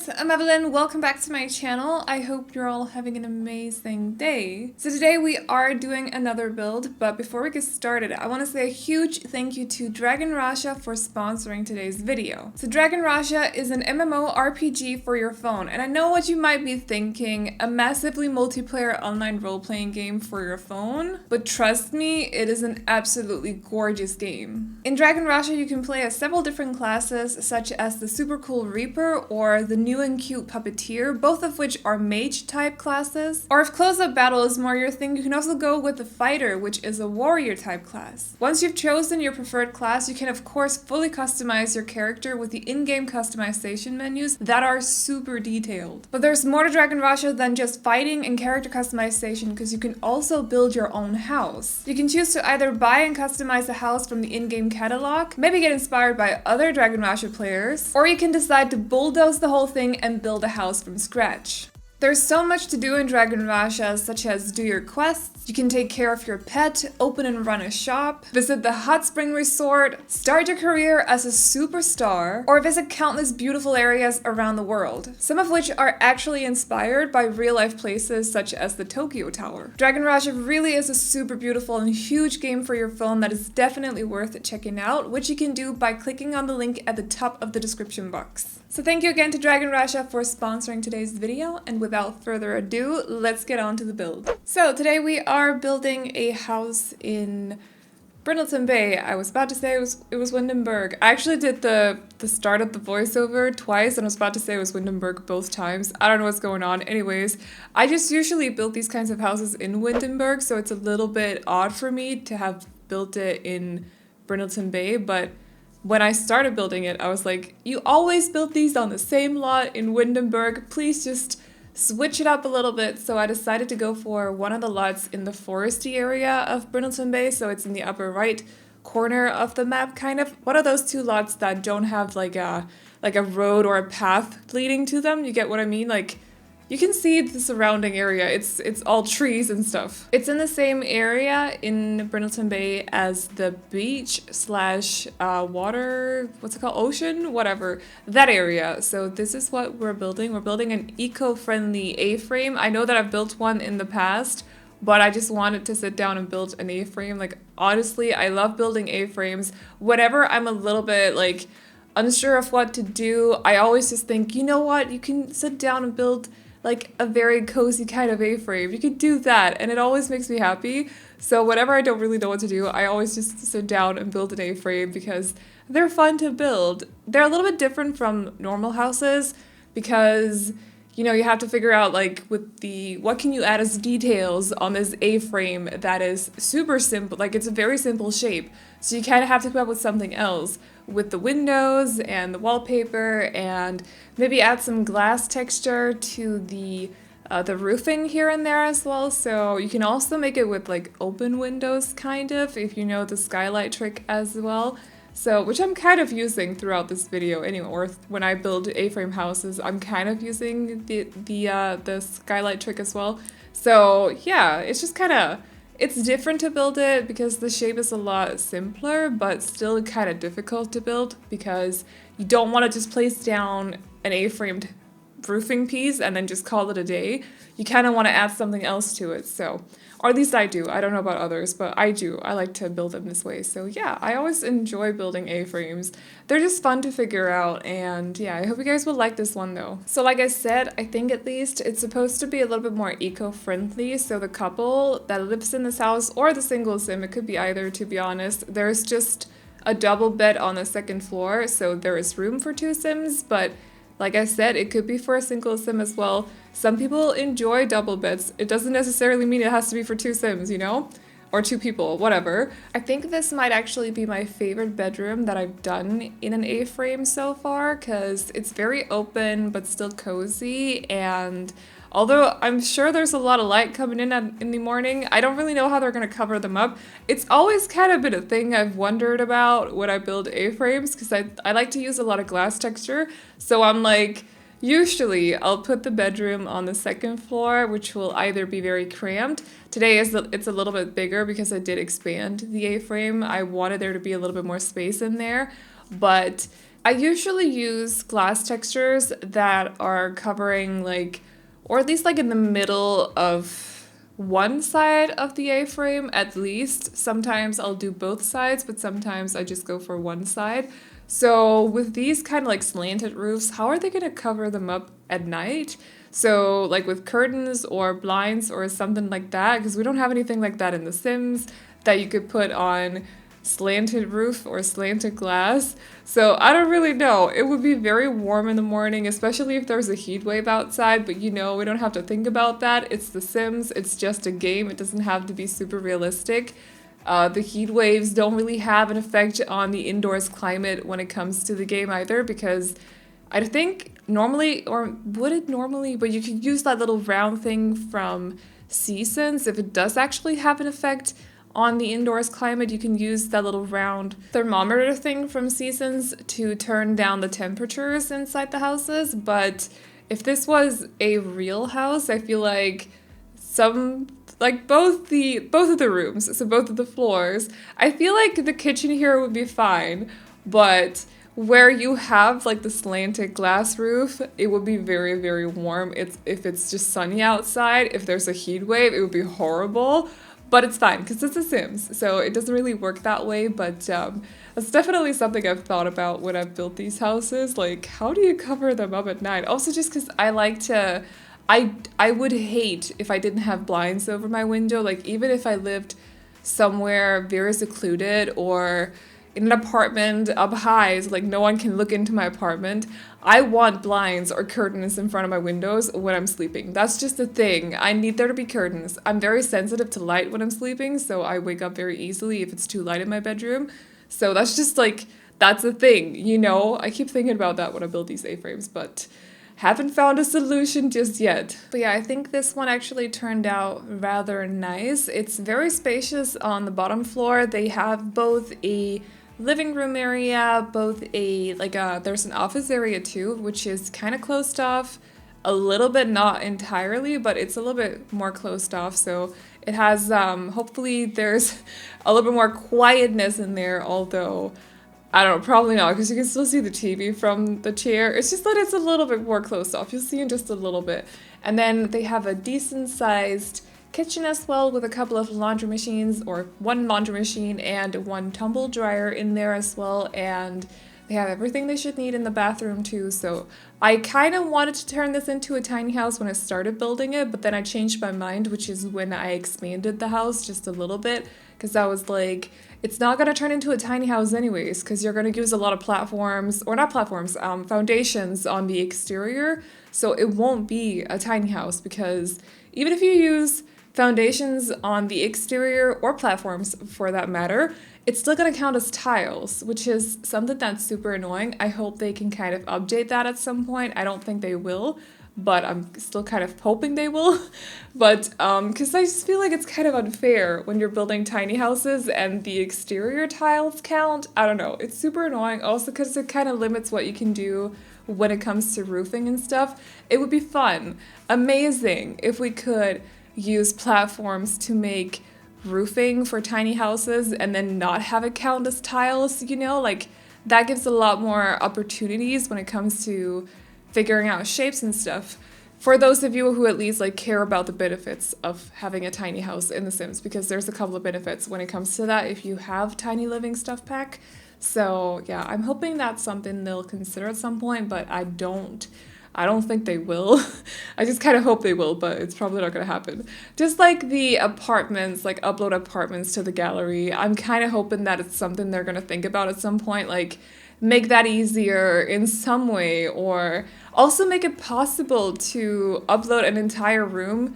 guys, I'm Aveline. Welcome back to my channel. I hope you're all having an amazing day. So today we are doing another build, but before we get started, I want to say a huge thank you to Dragon Rasha for sponsoring today's video. So Dragon Rasha is an MMORPG for your phone, and I know what you might be thinking, a massively multiplayer online role-playing game for your phone, but trust me, it is an absolutely gorgeous game. In Dragon Rasha you can play as several different classes, such as the super cool Reaper or the new and cute Puppeteer, both of which are mage type classes. Or if close-up battle is more your thing, you can also go with the Fighter, which is a warrior type class. Once you've chosen your preferred class, you can of course fully customize your character with the in-game customization menus that are super detailed. But there's more to Dragon Rasha than just fighting and character customization, because you can also build your own house. You can choose to either buy and customize a house from the in-game catalog, maybe get inspired by other Dragon Rasha players, or you can decide to bulldoze the whole thing and build a house from scratch. There's so much to do in Dragon Rasha, such as do your quests, you can take care of your pet, open and run a shop, visit the hot spring resort, start your career as a superstar, or visit countless beautiful areas around the world, some of which are actually inspired by real-life places such as the Tokyo Tower. Dragon Rasha really is a super beautiful and huge game for your phone that is definitely worth checking out, which you can do by clicking on the link at the top of the description box. So thank you again to Dragon Rasha for sponsoring today's video, and without further ado, let's get on to the build. So today we are building a house in Brindleton Bay. I was about to say it was Windenburg. I actually did the start of the voiceover twice and I was about to say it was Windenburg both times. I don't know what's going on. Anyways, I just usually build these kinds of houses in Windenburg, so it's a little bit odd for me to have built it in Brindleton Bay, but when I started building it, I was like, you always build these on the same lot in Windenburg, please just switch it up a little bit. So I decided to go for one of the lots in the foresty area of Brindleton Bay, so it's in the upper right corner of the map, kind of. One of those two lots that don't have like a road or a path leading to them, you get what I mean? Like, you can see the surrounding area, it's all trees and stuff. It's in the same area in Brindleton Bay as the beach slash water, what's it called, ocean, whatever, that area. So this is what we're building. We're building an eco-friendly A-frame. I know that I've built one in the past, but I just wanted to sit down and build an A-frame. Like, honestly, I love building A-frames. Whenever I'm a little bit like unsure of what to do, I always just think, you know what, you can sit down and build like a very cozy kind of A-frame. You could do that, and it always makes me happy. So whenever I don't really know what to do, I always just sit down and build an A-frame because they're fun to build. They're a little bit different from normal houses because, you know, you have to figure out like with what can you add as details on this A-frame that is super simple, like it's a very simple shape. So you kind of have to come up with something else with the windows and the wallpaper, and maybe add some glass texture to the roofing here and there as well. So you can also make it with like open windows, kind of, if you know the skylight trick as well. So, which I'm kind of using throughout this video anyway, or when I build A-frame houses, I'm kind of using the skylight trick as well. So yeah, it's just kind of, it's different to build it because the shape is a lot simpler, but still kind of difficult to build because you don't want to just place down an A-framed roofing piece and then just call it a day. You kind of want to add something else to it. So, or at least I do. I don't know about others, but I do. I like to build them this way. So yeah, I always enjoy building A-frames. They're just fun to figure out, and yeah, I hope you guys will like this one though. So like I said, I think at least it's supposed to be a little bit more eco-friendly, so the couple that lives in this house, or the single sim, it could be either, to be honest, there's just a double bed on the second floor, so there is room for two sims, but like I said, it could be for a single sim as well. Some people enjoy double beds. It doesn't necessarily mean it has to be for two sims, you know? Or two people, whatever. I think this might actually be my favorite bedroom that I've done in an A-frame so far, because it's very open but still cozy, and although I'm sure there's a lot of light coming in the morning, I don't really know how they're going to cover them up. It's always kind of been a thing I've wondered about when I build A-frames, because I like to use a lot of glass texture, so I'm like, usually I'll put the bedroom on the second floor, which will either be very cramped. Today it's a little bit bigger because I did expand the A-frame. I wanted there to be a little bit more space in there, but I usually use glass textures that are covering like, or at least like in the middle of one side of the A-frame at least. Sometimes I'll do both sides, but sometimes I just go for one side. So with these kind of like slanted roofs, how are they going to cover them up at night? So like with curtains or blinds or something like that, because we don't have anything like that in The Sims that you could put on slanted roof or slanted glass. So I don't really know. It would be very warm in the morning, especially if there's a heat wave outside, but you know, we don't have to think about that. It's The Sims, it's just a game. It doesn't have to be super realistic. The heat waves don't really have an effect on the indoors climate when it comes to the game either, because I think normally, or would it normally, but you could use that little round thing from Seasons if it does actually have an effect on the indoors climate. You can use that little round thermometer thing from Seasons to turn down the temperatures inside the houses. But if this was a real house, I feel like both of the rooms, so both of the floors, I feel like the kitchen here would be fine, but where you have like the slanted glass roof, it would be very, very warm. If it's just sunny outside, if there's a heat wave, it would be horrible. But it's fine because it's The Sims, so it doesn't really work that way. But that's definitely something I've thought about when I've built these houses. Like, how do you cover them up at night? Also, just because I like to, I would hate if I didn't have blinds over my window. Like, even if I lived somewhere very secluded or in an apartment up high, so like no one can look into my apartment, I want blinds or curtains in front of my windows when I'm sleeping. That's just a thing. I need there to be curtains. I'm very sensitive to light when I'm sleeping, so I wake up very easily if it's too light in my bedroom. So that's just like, that's a thing, you know? I keep thinking about that when I build these A-frames, but haven't found a solution just yet. But yeah, I think this one actually turned out rather nice. It's very spacious on the bottom floor. They have both a living room area, there's an office area too, which is kind of closed off, a little bit, not entirely, but it's a little bit more closed off. So it has, hopefully there's a little bit more quietness in there, although I don't know, probably not, because you can still see the TV from the chair. It's just that it's a little bit more closed off. You'll see in just a little bit. And then they have a decent sized kitchen as well, with a couple of laundry machines, or one laundry machine and one tumble dryer in there as well, and they have everything they should need in the bathroom too. So I kind of wanted to turn this into a tiny house when I started building it, but then I changed my mind, which is when I expanded the house just a little bit, because I was like, it's not going to turn into a tiny house anyways, because you're going to use a lot of foundations on the exterior, so it won't be a tiny house, because even if you use foundations on the exterior, or platforms for that matter, it's still going to count as tiles, which is something that's super annoying. I hope they can kind of update that at some point. I don't think they will, but I'm still kind of hoping they will. But because I just feel like it's kind of unfair when you're building tiny houses and the exterior tiles count. I don't know, it's super annoying, also because it kind of limits what you can do when it comes to roofing and stuff. It would be fun, amazing, if we could use platforms to make roofing for tiny houses and then not have it count as tiles, you know? Like, that gives a lot more opportunities when it comes to figuring out shapes and stuff. For those of you who at least like care about the benefits of having a tiny house in The Sims, because there's a couple of benefits when it comes to that if you have Tiny Living Stuff Pack. So yeah, I'm hoping that's something they'll consider at some point, but I don't think they will. I just kind of hope they will, but it's probably not going to happen. Just like the apartments, like upload apartments to the gallery, I'm kind of hoping that it's something they're going to think about at some point, like make that easier in some way, or also make it possible to upload an entire room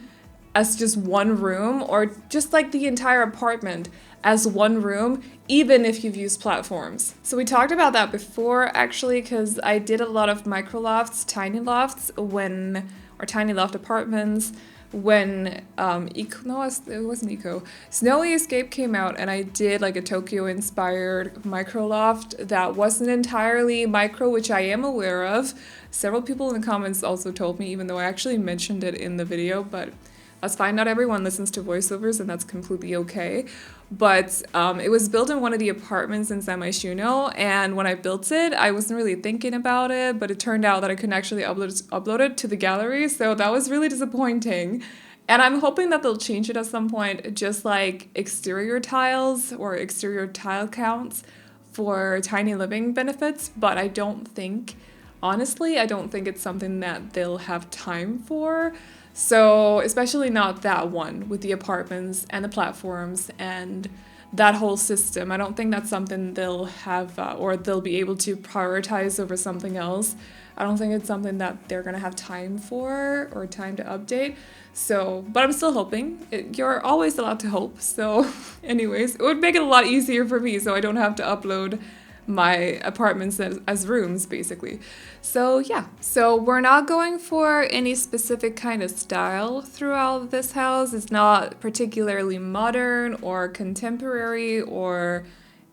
as just one room, or just like the entire apartment as one room, even if you've used platforms. So we talked about that before, actually, because I did a lot of micro lofts, tiny lofts, or tiny loft apartments when Snowy Escape came out, and I did like a Tokyo-inspired micro loft that wasn't entirely micro, which I am aware of. Several people in the comments also told me, even though I actually mentioned it in the video, but That's fine. Not everyone listens to voiceovers, and that's completely okay. But it was built in one of the apartments in San Myshuno, and when I built it, I wasn't really thinking about it, but it turned out that I couldn't actually upload it to the gallery, so that was really disappointing. And I'm hoping that they'll change it at some point, just like exterior tiles or exterior tile counts for tiny living benefits, but I don't think, honestly, I don't think it's something that they'll have time for. So, especially not that one with the apartments and the platforms and that whole system. I don't think that's something they'll have or they'll be able to prioritize over something else. I don't think it's something that they're going to have time for or time to update. So, but I'm still hoping. You're always allowed to hope. So, anyways, it would make it a lot easier for me so I don't have to upload my apartments as rooms, basically. So yeah, so we're not going for any specific kind of style throughout this house. It's not particularly modern or contemporary or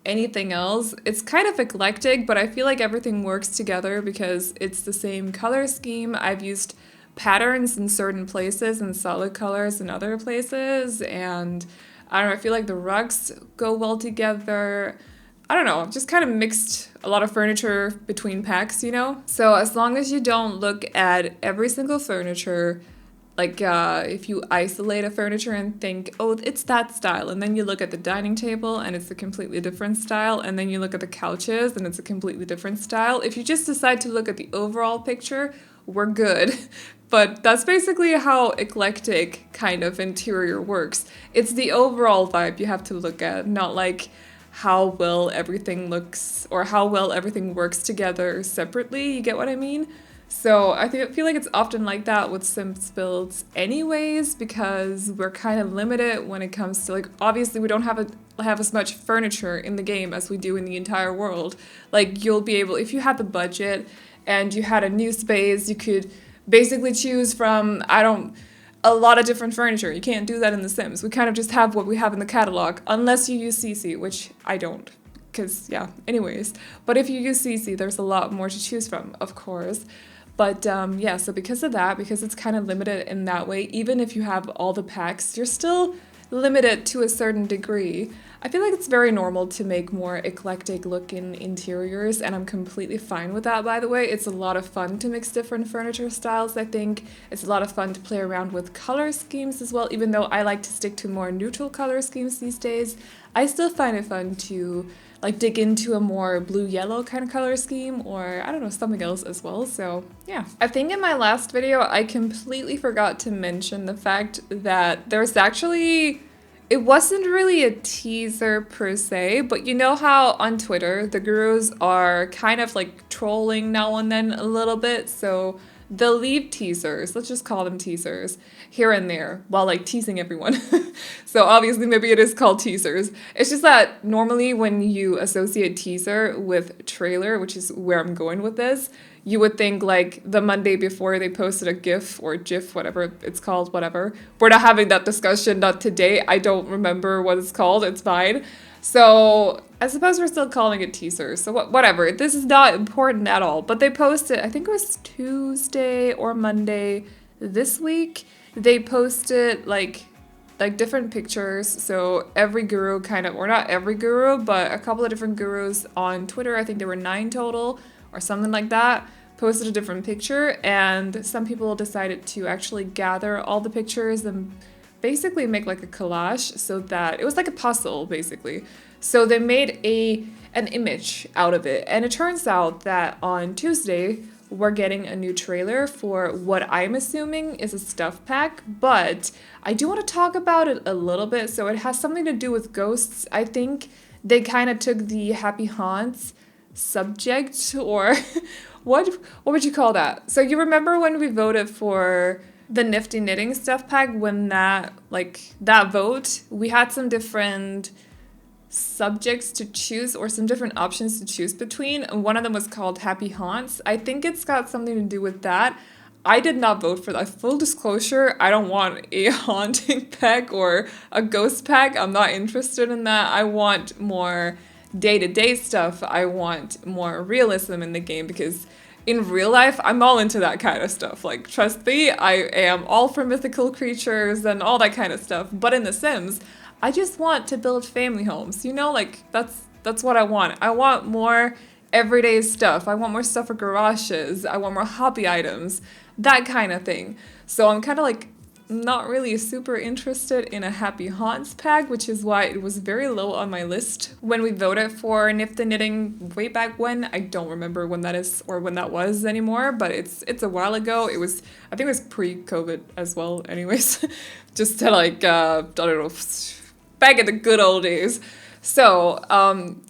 anything else. It's kind of eclectic, but I feel like everything works together because it's the same color scheme. I've used patterns in certain places and solid colors in other places, and I don't know, I feel like the rugs go well together. I don't know, just kind of mixed a lot of furniture between packs, you know? So as long as you don't look at every single furniture, like if you isolate a furniture and think, oh, it's that style, and then you look at the dining table and it's a completely different style, and then you look at the couches and it's a completely different style. If you just decide to look at the overall picture, we're good. But that's basically how eclectic kind of interior works. It's the overall vibe you have to look at, not like how well everything looks or how well everything works together separately. You get what I mean? So I feel like it's often like that with Sims builds anyways, because we're kind of limited when it comes to, like, obviously we don't have as much furniture in the game as we do in the entire world. Like, you'll be able, if you had the budget and you had a new space, you could basically choose from, a lot of different furniture. You can't do that in The Sims. We kind of just have what we have in the catalog, unless you use CC, which I don't, because, yeah, anyways. But if you use CC, there's a lot more to choose from, of course. But, yeah, so because of that, because it's kind of limited in that way, even if you have all the packs, you're still limited to a certain degree. I feel like it's very normal to make more eclectic looking interiors, and I'm completely fine with that, by the way. It's a lot of fun to mix different furniture styles, I think. It's a lot of fun to play around with color schemes as well, even though I like to stick to more neutral color schemes these days. I still find it fun to like dig into a more blue-yellow kind of color scheme, or I don't know, something else as well. So yeah. I think in my last video, I completely forgot to mention the fact that there's actually, it wasn't really a teaser per se, but you know how on Twitter, the gurus are kind of like trolling now and then a little bit, so they'll leave teasers, let's just call them teasers, here and there, while like teasing everyone. So obviously maybe it is called teasers. It's just that normally when you associate teaser with trailer, which is where I'm going with this, you would think like the Monday before they posted a GIF or GIF, whatever it's called, whatever. We're not having that discussion, not today. I don't remember what it's called, it's fine. So I suppose we're still calling it teaser. So whatever, this is not important at all. But they posted, I think it was Tuesday or Monday this week. They posted like different pictures. So every guru kind of, or not every guru, but a couple of different gurus on Twitter, I think there were 9 total or something like that, posted a different picture. And some people decided to actually gather all the pictures and basically make like a collage, so that it was like a puzzle basically. So they made an image out of it, and it turns out that on Tuesday we're getting a new trailer for what I'm assuming is a stuff pack, but I do want to talk about it a little bit. So it has something to do with ghosts. I think they kind of took the Happy Haunts subject, or what would you call that? So you remember when we voted for the Nifty Knitting stuff pack, when that vote, we had some different subjects to choose, or some different options to choose between, and one of them was called Happy Haunts. I think it's got something to do with that. I did not vote for that. Full disclosure, I don't want a haunting pack or a ghost pack. I'm not interested in that. I want more day-to-day stuff. I want more realism in the game, because in real life, I'm all into that kind of stuff. Like, trust me, I am all for mythical creatures and all that kind of stuff. But in The Sims, I just want to build family homes. You know, like, that's what I want. I want more everyday stuff. I want more stuff for garages. I want more hobby items, that kind of thing. So I'm kind of like not really super interested in a Happy Haunts pack, which is why it was very low on my list when we voted for Nip the Knitting way back when. I don't remember when that is or when that was anymore, but it's a while ago. I think it was pre-COVID as well anyways. Just to like, I don't know, back in the good old days. So,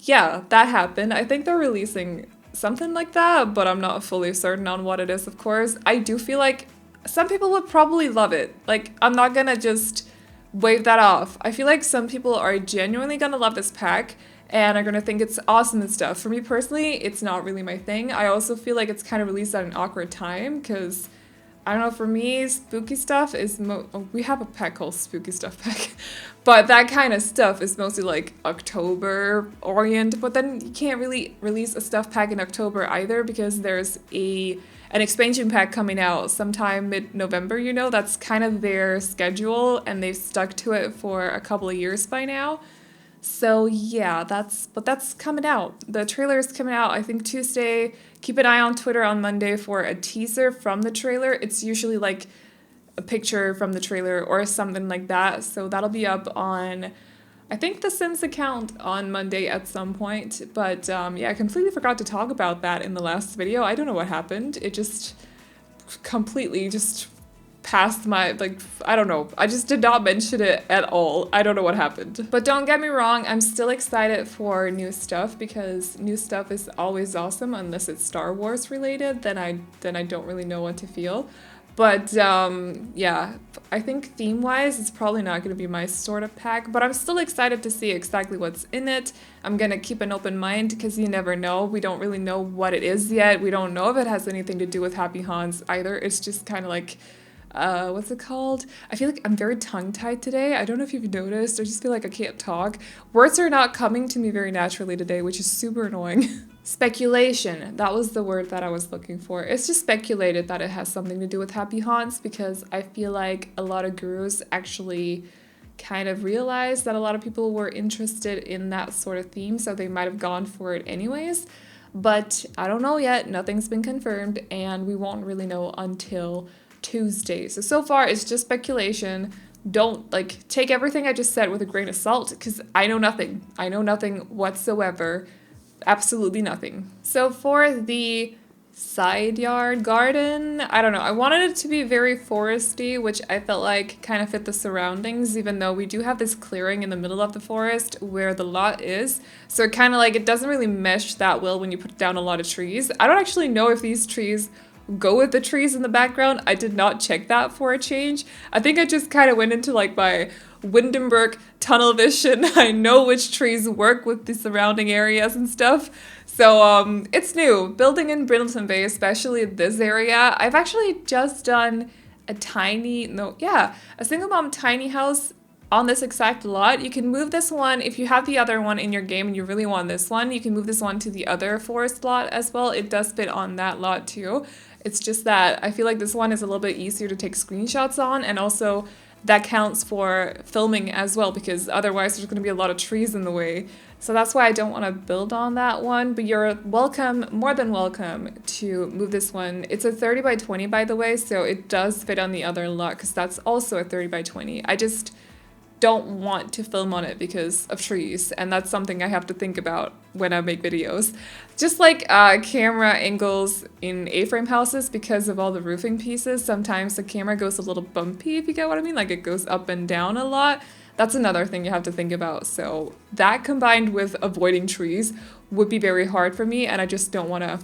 yeah, that happened. I think they're releasing something like that, but I'm not fully certain on what it is, of course. I do feel like some people would probably love it. Like, I'm not gonna just wave that off. I feel like some people are genuinely gonna love this pack and are gonna think it's awesome and stuff. For me personally, it's not really my thing. I also feel like it's kind of released at an awkward time because, I don't know, for me, spooky stuff is we have a pack called Spooky Stuff Pack, but that kind of stuff is mostly like October orient, but then you can't really release a stuff pack in October either because there's an expansion pack coming out sometime mid-November, you know, that's kind of their schedule and they've stuck to it for a couple of years by now. So yeah, that's coming out. The trailer is coming out, I think Tuesday. Keep an eye on Twitter on Monday for a teaser from the trailer. It's usually like a picture from the trailer or something like that. So that'll be up on, I think, the Sims account on Monday at some point. But yeah, I completely forgot to talk about that in the last video. I don't know what happened. It just completely just passed my, like, I don't know. I just did not mention it at all. I don't know what happened. But don't get me wrong, I'm still excited for new stuff because new stuff is always awesome unless it's Star Wars related, then I don't really know what to feel. But yeah, I think theme-wise, it's probably not going to be my sort of pack, but I'm still excited to see exactly what's in it. I'm going to keep an open mind because you never know. We don't really know what it is yet. We don't know if it has anything to do with Happy Haunts either. It's just kind of like, what's it called? I feel like I'm very tongue-tied today. I don't know if you've noticed. I just feel like I can't talk. Words are not coming to me very naturally today, which is super annoying. Speculation. That was the word that I was looking for. It's just speculated that it has something to do with Happy Haunts because I feel like a lot of gurus actually kind of realized that a lot of people were interested in that sort of theme, so they might have gone for it anyways. But I don't know yet. Nothing's been confirmed, and we won't really know until Tuesday. So far it's just speculation. Don't like take everything I just said with a grain of salt because I know nothing. I know nothing whatsoever. Absolutely nothing. So for the side yard garden, I don't know. I wanted it to be very foresty, which I felt like kind of fit the surroundings, even though we do have this clearing in the middle of the forest where the lot is. So it kind of like, it doesn't really mesh that well when you put down a lot of trees. I don't actually know if these trees go with the trees in the background. I did not check that for a change. I think I just kind of went into like my Windenburg tunnel vision. I know which trees work with the surrounding areas and stuff. So it's new. Building in Brindleton Bay, especially this area. I've actually just done a single mom tiny house on this exact lot. You can move this one, if you have the other one in your game and you really want this one, you can move this one to the other forest lot as well. It does fit on that lot too. It's just that I feel like this one is a little bit easier to take screenshots on, and also that counts for filming as well because otherwise there's going to be a lot of trees in the way. So that's why I don't want to build on that one, but you're welcome, more than welcome, to move this one. It's a 30 by 20 by the way, so it does fit on the other lot because that's also a 30 by 20. I just don't want to film on it because of trees, and that's something I have to think about when I make videos. Just like camera angles in A-frame houses, because of all the roofing pieces, sometimes the camera goes a little bumpy, if you get what I mean, like it goes up and down a lot. That's another thing you have to think about. So that combined with avoiding trees would be very hard for me, and I just don't want to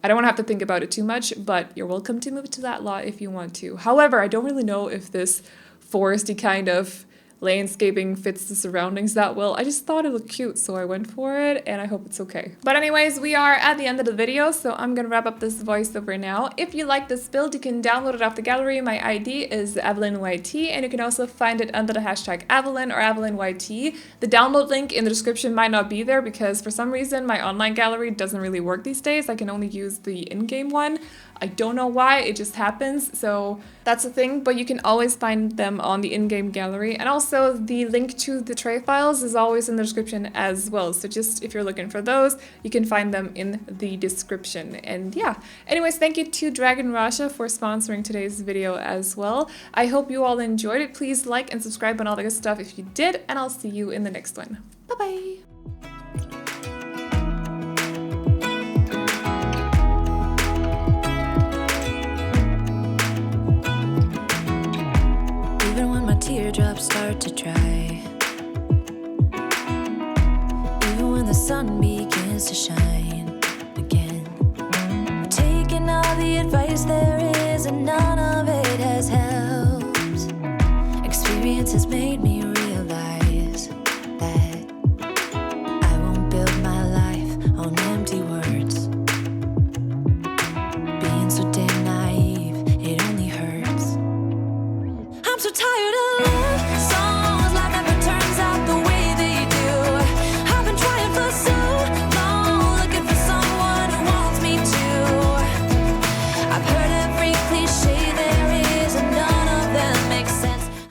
have to think about it too much, but you're welcome to move to that lot if you want to. However, I don't really know if this foresty kind of landscaping fits the surroundings that well. I just thought it looked cute, so I went for it, and I hope it's okay. But anyways, we are at the end of the video, so I'm gonna wrap up this voiceover now. If you like this build, you can download it off the gallery. My ID is AvelineYT, and you can also find it under the hashtag Aveline or AvelineYT. The download link in the description might not be there because for some reason my online gallery doesn't really work these days. I can only use the in-game one. I don't know why, it just happens, so that's a thing, but you can always find them on the in-game gallery. And also the link to the tray files is always in the description as well, so just if you're looking for those, you can find them in the description. And yeah, anyways, thank you to Dragon Rasha for sponsoring today's video as well. I hope you all enjoyed it. Please like and subscribe and all the good stuff if you did, and I'll see you in the next one. Bye-bye! Teardrops start to dry, even when the sun begins to shine.